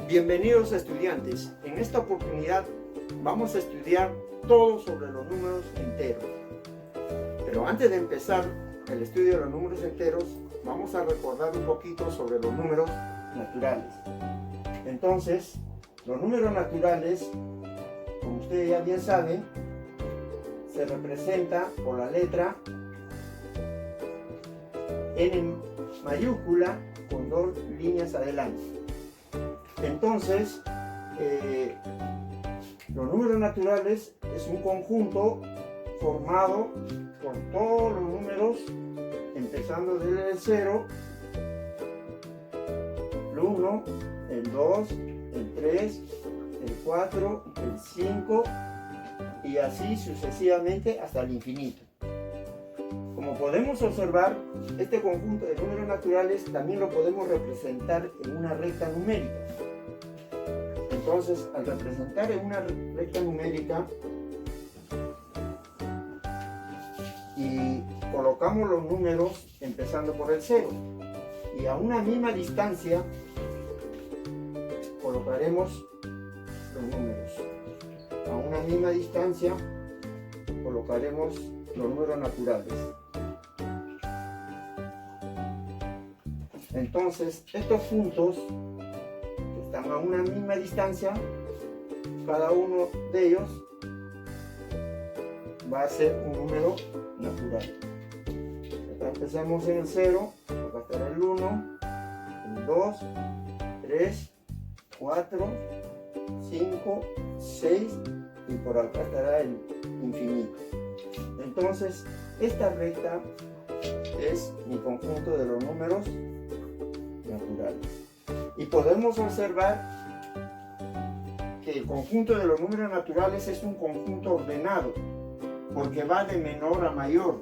Bienvenidos estudiantes, en esta oportunidad vamos a estudiar todo sobre los números enteros. Pero antes de empezar el estudio de los números enteros, vamos a recordar un poquito sobre los números naturales. Entonces, los números naturales, como ustedes ya bien saben, se representa por la letra N mayúscula con dos líneas adelante. Entonces, los números naturales es un conjunto formado por todos los números, empezando desde el 0, el 1, el 2, el 3, el 4, el 5 y así sucesivamente hasta el infinito. Como podemos observar, este conjunto de números naturales también lo podemos representar en una recta numérica. Entonces, al representar en una recta numérica y colocamos los números empezando por el 0 y a una misma distancia colocaremos los números. A una misma distancia colocaremos los números naturales. Entonces, estos puntos que están a una misma distancia, cada uno de ellos va a ser un número natural. Acá empezamos en el 0, acá estará el 1, el 2, 3, 4, 5, 6 y por acá estará el infinito. Entonces, esta recta es mi conjunto de los números naturales. Y podemos observar que el conjunto de los números naturales es un conjunto ordenado, porque va de menor a mayor.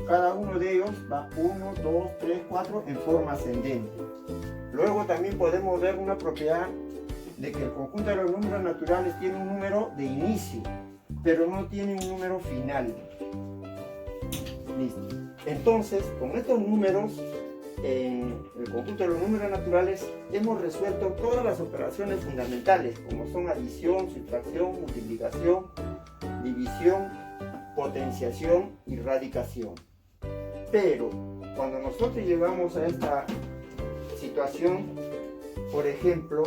Cada uno de ellos va 1, 2, 3, 4 en forma ascendente. Luego también podemos ver una propiedad de que el conjunto de los números naturales tiene un número de inicio, pero no tiene un número final. Listo. Entonces, con estos números, en el conjunto de los números naturales, hemos resuelto todas las operaciones fundamentales, como son adición, sustracción, multiplicación, división, potenciación y radicación. Pero, cuando nosotros llegamos a esta situación, por ejemplo,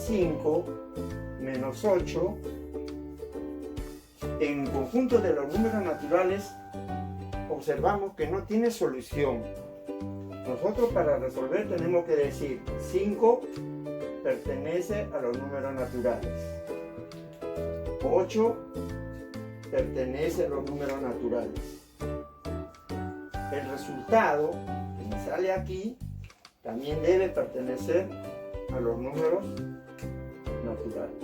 5 menos 8, en el conjunto de los números naturales observamos que no tiene solución. Nosotros para resolver tenemos que decir 5 pertenece a los números naturales, 8 pertenece a los números naturales. El resultado que me sale aquí también debe pertenecer a los números naturales.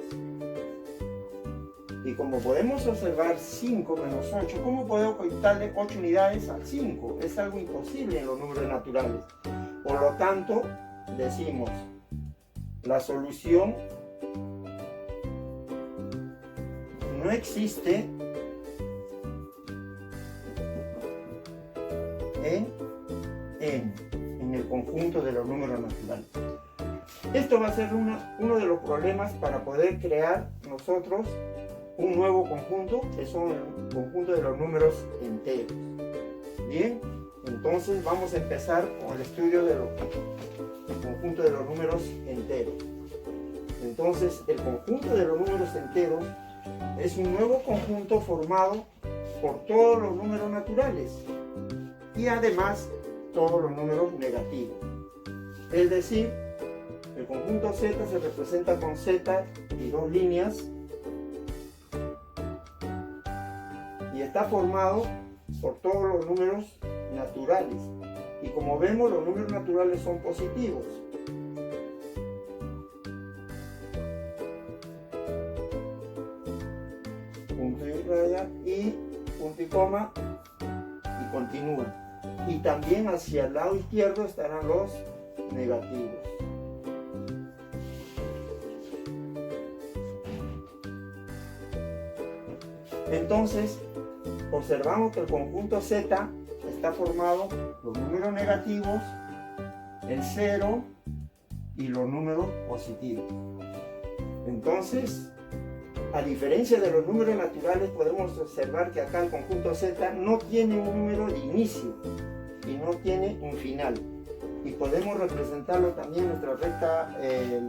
Y como podemos observar 5 menos 8, ¿cómo puedo quitarle 8 unidades al 5? Es algo imposible en los números naturales. Por lo tanto, decimos, la solución no existe en el conjunto de los números naturales. Esto va a ser uno de los problemas para poder crear nosotros un nuevo conjunto, que son el conjunto de los números enteros. Bien, entonces vamos a empezar con el estudio del conjunto de los números enteros. Entonces, el conjunto de los números enteros es un nuevo conjunto formado por todos los números naturales y además todos los números negativos. Es decir, el conjunto Z se representa con Z y dos líneas y está formado por todos los números naturales. Y como vemos, los números naturales son positivos. Punto y raya y punto y coma y continúa. Y también hacia el lado izquierdo estarán los negativos. Entonces, observamos que el conjunto Z está formado por los números negativos, el 0, y los números positivos. Entonces, a diferencia de los números naturales, podemos observar que acá el conjunto Z no tiene un número de inicio y no tiene un final. Y podemos representarlo también en nuestra recta,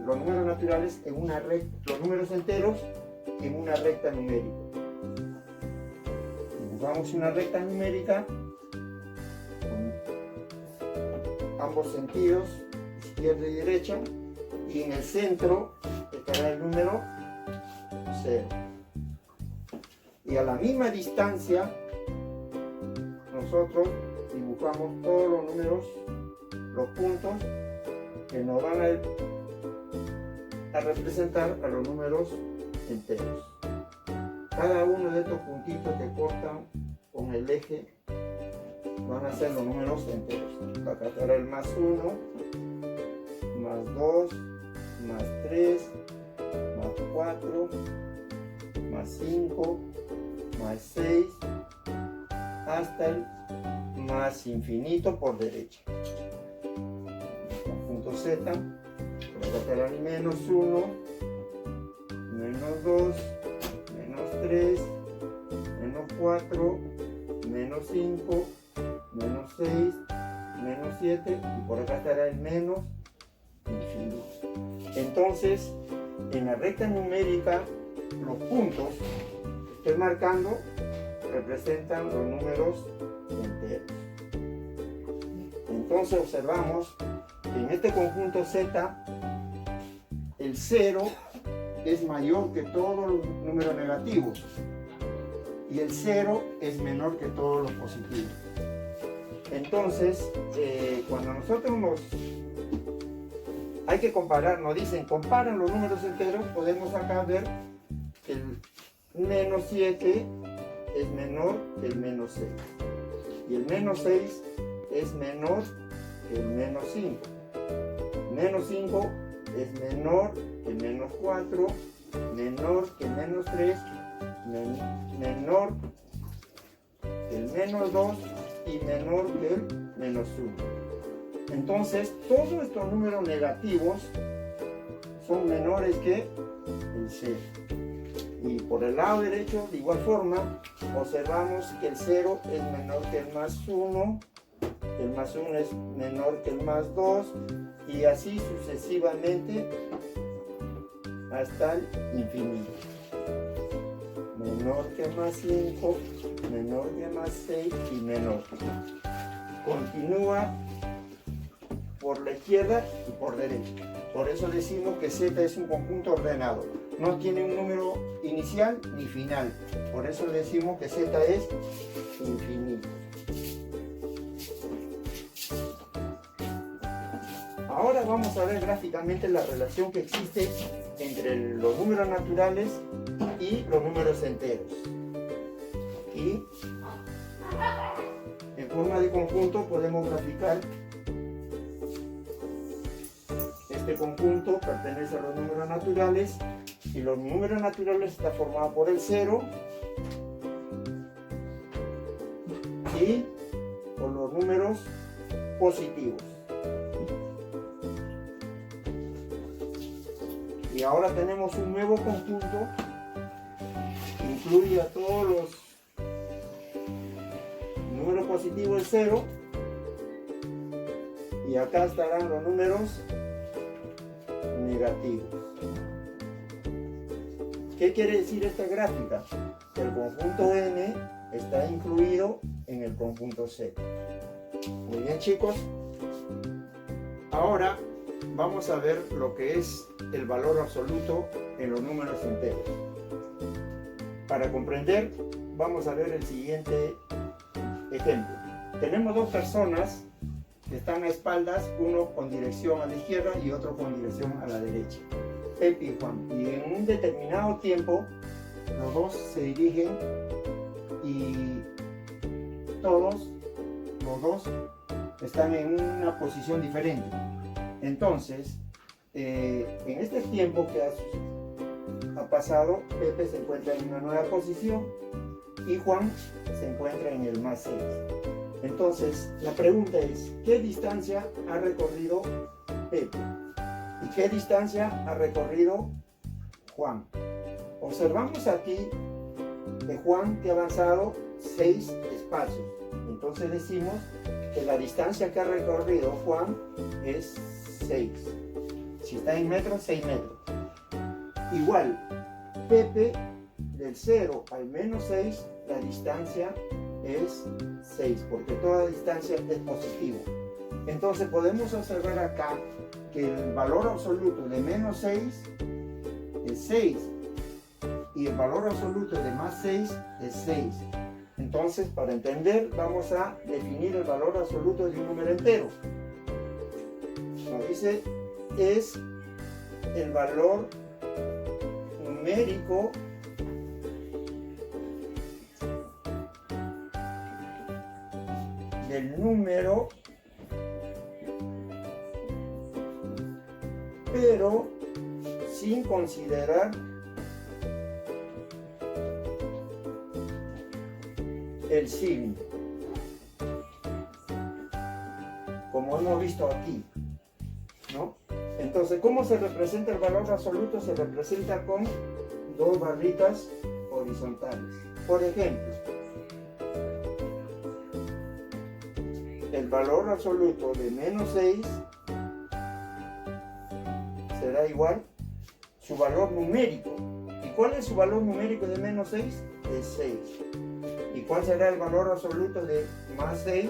los números naturales en una recta, los números enteros en una recta numérica. Dibujamos una recta numérica con ambos sentidos, izquierda y derecha, y en el centro estará el número 0. Y a la misma distancia nosotros dibujamos todos los números, los puntos que nos van a representar a los números enteros. Cada uno de estos puntitos que cortan con el eje van a ser los números enteros. Acá estará el más 1, más 2, más 3, más 4, más 5, más 6, hasta el más infinito por derecha. Conjunto Z, por acá estará el menos 1, menos 2, menos 3, menos 4, menos 5, menos 6, menos 7, y por acá estará el menos infinito. Entonces, en la recta numérica, los puntos que estoy marcando representan los números enteros. Entonces observamos que en este conjunto Z, el 0 es mayor que todos los números negativos y el 0 es menor que todos los positivos. Entonces, cuando nosotros hay que comparar, nos dicen comparan los números enteros, podemos acá ver que el menos 7 es menor que el menos 6 y el menos 6 es menor que el menos 5. Menos 5 es menor que el menos 4, menor que el menos 3, menor que el menos 2 y menor que el menos 1. Entonces, todos estos números negativos son menores que el 0. Y por el lado derecho, de igual forma, observamos que el 0 es menor que el más 1, el más 1 es menor que el más 2, y así sucesivamente hasta el infinito. Menor que más 5, menor que más 6 y menor. Continúa por la izquierda y por derecha. Por eso decimos que Z es un conjunto ordenado. No tiene un número inicial ni final. Por eso decimos que Z es infinito. Ahora vamos a ver gráficamente la relación que existe entre los números naturales y los números enteros. Y en forma de conjunto podemos graficar. Este conjunto pertenece a los números naturales y los números naturales está formado por el 0 y por los números positivos. Y ahora tenemos un nuevo conjunto que incluye a todos los números positivos del 0 y acá estarán los números negativos. ¿Qué quiere decir esta gráfica? Que el conjunto N está incluido en el conjunto Z. Muy bien, chicos. Ahora vamos a ver lo que es el valor absoluto en los números enteros. Para comprender, vamos a ver el siguiente ejemplo. Tenemos dos personas que están a espaldas, uno con dirección a la izquierda y otro con dirección a la derecha. Pepe y Juan. Y en un determinado tiempo, los dos se dirigen y todos, los dos, están en una posición diferente. Entonces, en este tiempo que ha pasado, Pepe se encuentra en una nueva posición y Juan se encuentra en el más 6. Entonces, la pregunta es, ¿qué distancia ha recorrido Pepe? ¿Y qué distancia ha recorrido Juan? Observamos aquí que Juan te ha avanzado 6 espacios. Entonces decimos que la distancia que ha recorrido Juan es 6. Si está en metros, 6 metros. Igual, Pepe, del 0 al menos 6, la distancia es 6, porque toda distancia es positivo. Entonces podemos observar acá que el valor absoluto de menos 6 es 6 y el valor absoluto de más 6 es 6. Entonces, para entender, vamos a definir el valor absoluto de un número entero. Nos dice, es el valor numérico del número, pero sin considerar el signo, como hemos visto aquí, ¿no? Entonces, ¿cómo se representa el valor absoluto? Se representa con dos barritas horizontales. Por ejemplo, el valor absoluto de menos 6 será igual su valor numérico. ¿Y cuál es su valor numérico de menos 6? Es 6. ¿Y cuál será el valor absoluto de más 6?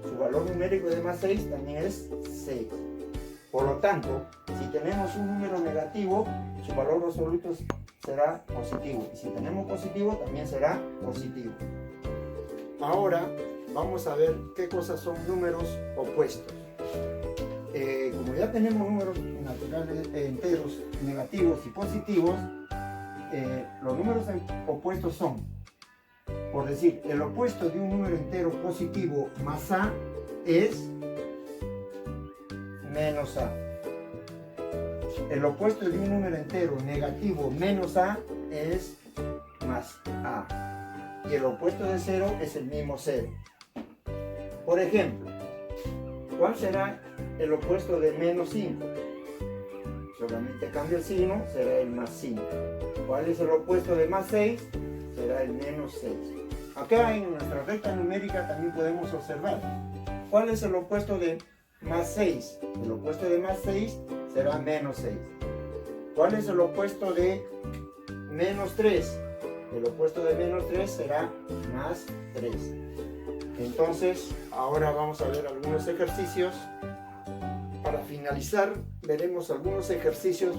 Su valor numérico de más 6 también es 6. Por lo tanto, si tenemos un número negativo, su valor absoluto será positivo. Y si tenemos positivo, también será positivo. Ahora vamos a ver qué cosas son números opuestos. Como ya tenemos números naturales enteros negativos y positivos, los números opuestos son, por decir, el opuesto de un número entero positivo más a es menos a. El opuesto de un número entero negativo menos a es más a. Y el opuesto de 0 es el mismo 0. Por ejemplo, ¿cuál será el opuesto de menos 5? Solamente cambia el signo, será el más 5. ¿Cuál es el opuesto de más 6? Será el menos 6. Acá en nuestra recta numérica también podemos observar. ¿Cuál es el opuesto de más 6? El opuesto de más 6 será menos 6. ¿Cuál es el opuesto de menos 3? El opuesto de menos 3 será más 3. Entonces, ahora vamos a ver algunos ejercicios. Para finalizar, veremos algunos ejercicios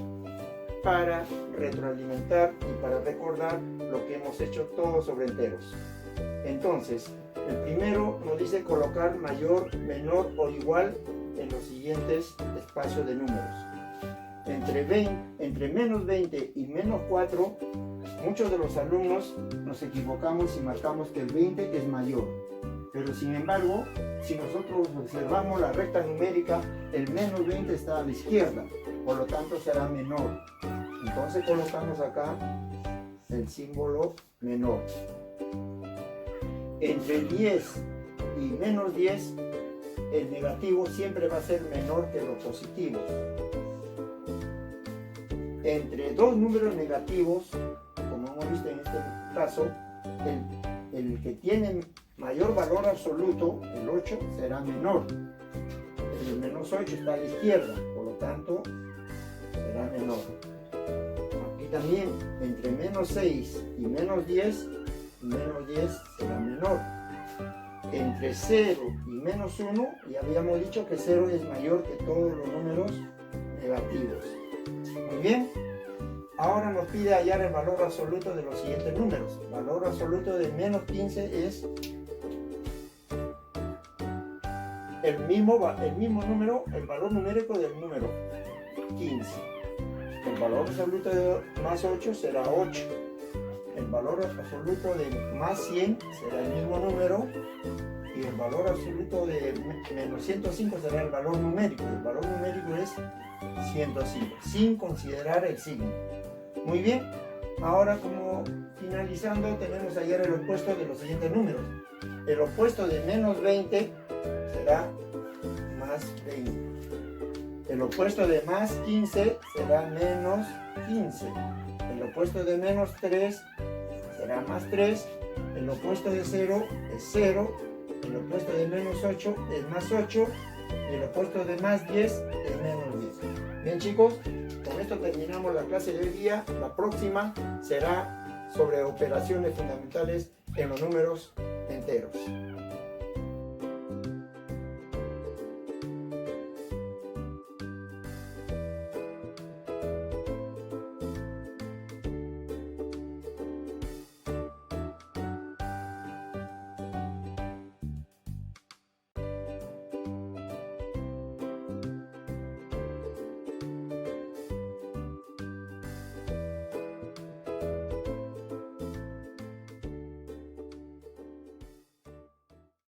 para retroalimentar y para recordar lo que hemos hecho todos sobre enteros. Entonces, el primero nos dice colocar mayor, menor o igual en los siguientes espacios de números. Entre menos 20 y menos 4, muchos de los alumnos nos equivocamos y marcamos que el 20 es mayor. Pero sin embargo, si nosotros observamos la recta numérica, el menos 20 está a la izquierda, por lo tanto será menor. Entonces colocamos acá el símbolo menor. Entre 10 y menos 10, el negativo siempre va a ser menor que los positivos. Entre dos números negativos, como hemos visto en este caso, el que tiene mayor valor absoluto, el 8, será menor. El menos 8 está a la izquierda, por lo tanto será menor. Aquí también, entre menos 6 y menos 10 será menor. Entre 0 y menos 1, ya habíamos dicho que 0 es mayor que todos los números negativos. Muy bien. Ahora nos pide hallar el valor absoluto de los siguientes números. El valor absoluto de menos 15 es el mismo número, el valor numérico del número 15. El valor absoluto de más 8 será 8. El valor absoluto de más 100 será el mismo número. Y el valor absoluto de menos 105 será el valor numérico. El valor numérico es 105, sin considerar el signo. Muy bien, ahora como finalizando tenemos ayer el opuesto de los siguientes números. El opuesto de menos 20 será más 20. El opuesto de más 15 será menos 15. El opuesto de menos 3 será más 3. El opuesto de 0 es 0. El opuesto de menos 8 es más 8. Y el opuesto de más 10 es menos 10. Bien, chicos, con esto terminamos la clase de hoy día. La próxima será sobre operaciones fundamentales en los números enteros.